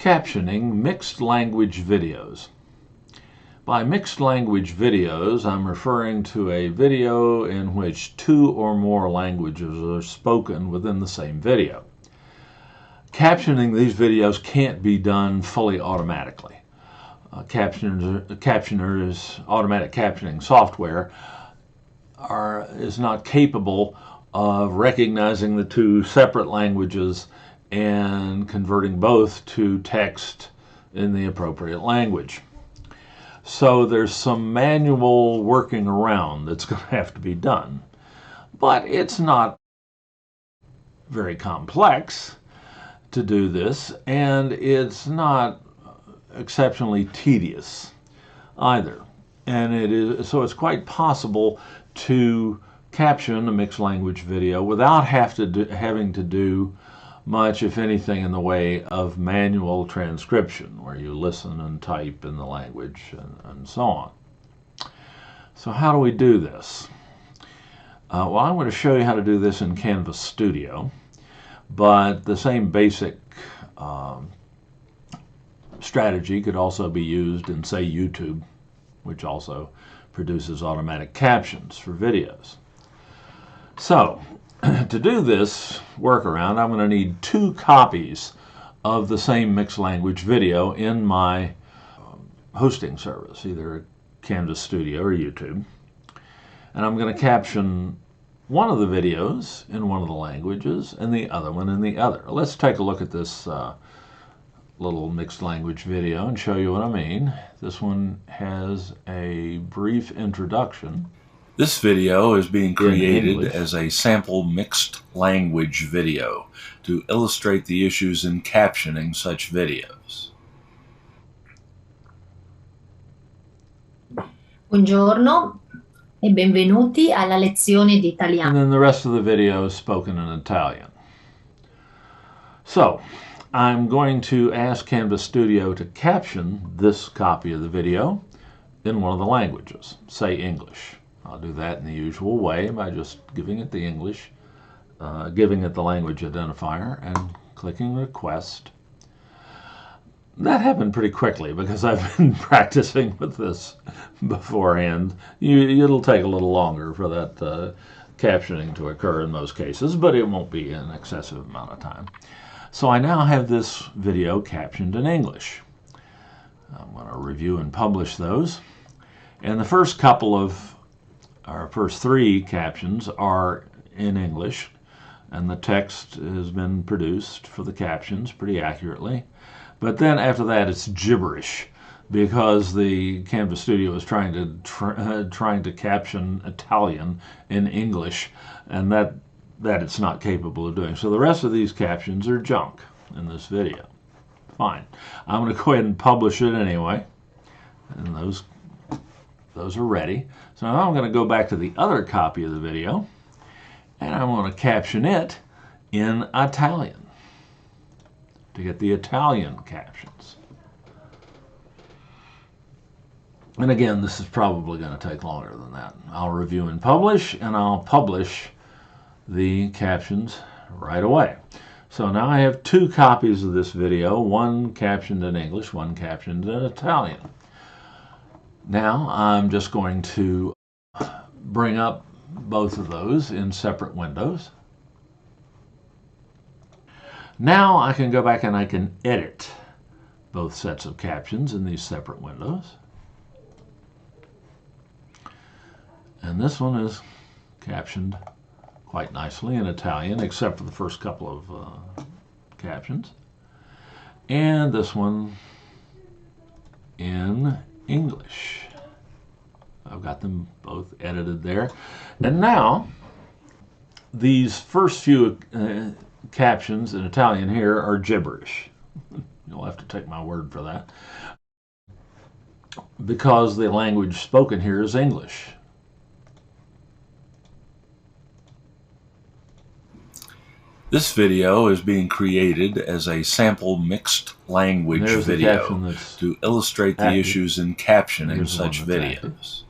Captioning mixed language videos. By mixed language videos, I'm referring to a video in which two or more languages are spoken within the same video. Captioning these videos can't be done fully automatically. Captioners, automatic captioning software is not capable of recognizing the two separate languages and converting both to text in the appropriate language. So there's some manual working around that's going to have to be done. But it's not very complex to do this, and it's not exceptionally tedious either. And so it's quite possible to caption a mixed language video without having to do much, if anything, in the way of manual transcription, where you listen and type in the language and so on. So how do we do this? Well, I'm going to show you how to do this in Canvas Studio, but the same basic strategy could also be used in, say, YouTube, which also produces automatic captions for videos. So, to do this workaround, I'm going to need 2 copies of the same mixed language video in my hosting service, either Canvas Studio or YouTube. And I'm going to caption one of the videos in one of the languages and the other one in the other. Let's take a look at this little mixed language video and show you what I mean. This one has a brief introduction. This video is being created as a sample mixed language video to illustrate the issues in captioning such videos. Buongiorno e benvenuti alla lezione di italiano. And then the rest of the video is spoken in Italian. So, I'm going to ask Canvas Studio to caption this copy of the video in one of the languages, say English. I'll do that in the usual way by just giving it the English, giving it the language identifier, and clicking Request. That happened pretty quickly because I've been practicing with this beforehand. It'll take a little longer for that captioning to occur in most cases, but it won't be an excessive amount of time. So I now have this video captioned in English. I'm going to review and publish those. And the first couple of our first 3 captions are in English, and the text has been produced for the captions pretty accurately. But then after that, it's gibberish because the Canvas Studio is trying to caption Italian in English, and that it's not capable of doing. So the rest of these captions are junk in this video. Fine. I'm going to go ahead and publish it anyway, and those are ready. So now I'm going to go back to the other copy of the video, and I'm going to caption it in Italian to get the Italian captions. And again, this is probably going to take longer than that. I'll review and publish, and I'll publish the captions right away. So now I have 2 copies of this video, one captioned in English, one captioned in Italian. Now I'm just going to bring up both of those in separate windows. Now I can go back and I can edit both sets of captions in these separate windows. And this one is captioned quite nicely in Italian, except for the first couple of captions. And this one in English. I've got them both edited there. And now, these first few captions in Italian here are gibberish. You'll have to take my word for that, because the language spoken here is English. This video is being created as a sample mixed language video to illustrate the issues in captioning such videos.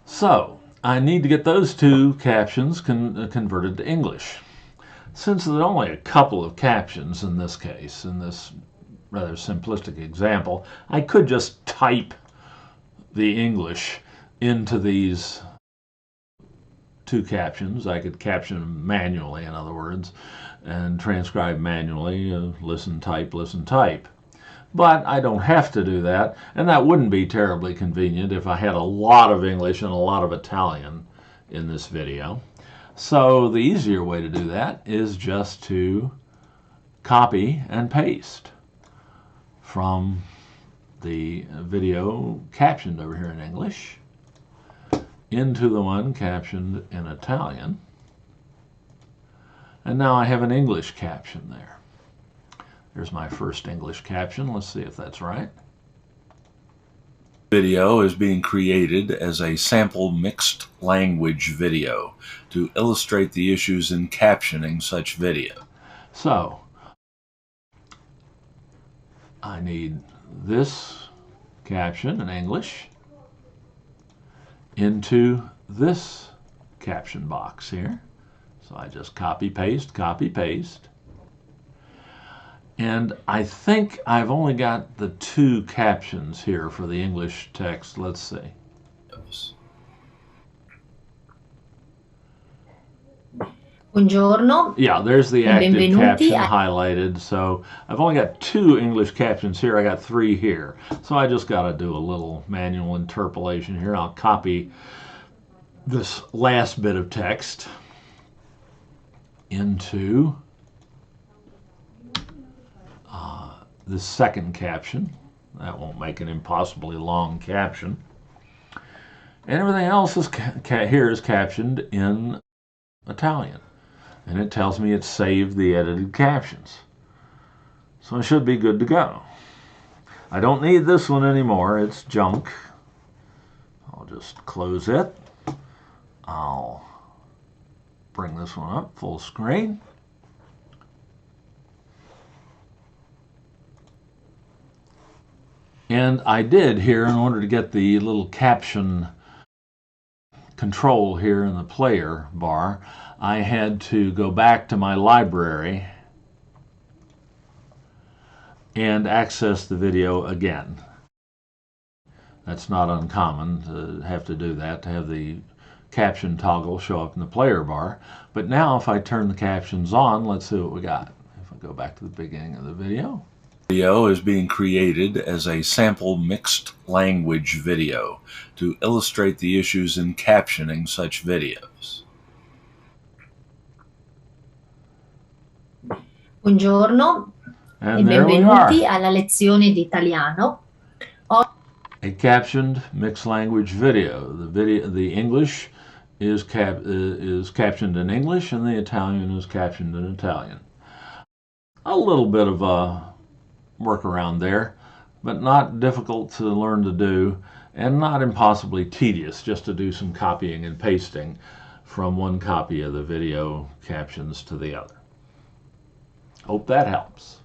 So, I need to get those 2 captions converted to English. Since there's only a couple of captions in this case, in this rather simplistic example, I could just type the English into these two captions. I could caption them manually, in other words, and transcribe manually, listen, type, listen, type. But I don't have to do that, and that wouldn't be terribly convenient if I had a lot of English and a lot of Italian in this video. So the easier way to do that is just to copy and paste from the video captioned over here in English into the one captioned in Italian. And now I have an English caption there. There's my first English caption. Let's see if that's right. Video is being created as a sample mixed language video to illustrate the issues in captioning such video. So I need this caption in English into this caption box here. So I just copy, paste, copy, paste. And I think I've only got the two captions here for the English text. Let's see. Buongiorno. Yeah, there's the active caption highlighted. So I've only got two English captions here. I got three here. So I just got to do a little manual interpolation here. I'll copy this last bit of text into the second caption. That won't make an impossibly long caption. And everything else is here is captioned in Italian. And it tells me it's saved the edited captions. So I should be good to go. I don't need this one anymore. It's junk. I'll just close it. I'll bring this one up full screen. And I did here, in order to get the little caption control here in the player bar, I had to go back to my library and access the video again. That's not uncommon to have to do that, to have the caption toggle show up in the player bar. But now if I turn the captions on, let's see what we got. If I go back to the beginning of the video. Video is being created as a sample mixed language video to illustrate the issues in captioning such videos. Buongiorno e benvenuti alla lezione di italiano. A captioned mixed language video. The English is captioned in English and the Italian is captioned in Italian. A little bit of a workaround there, but not difficult to learn to do and not impossibly tedious, just to do some copying and pasting from one copy of the video captions to the other. Hope that helps.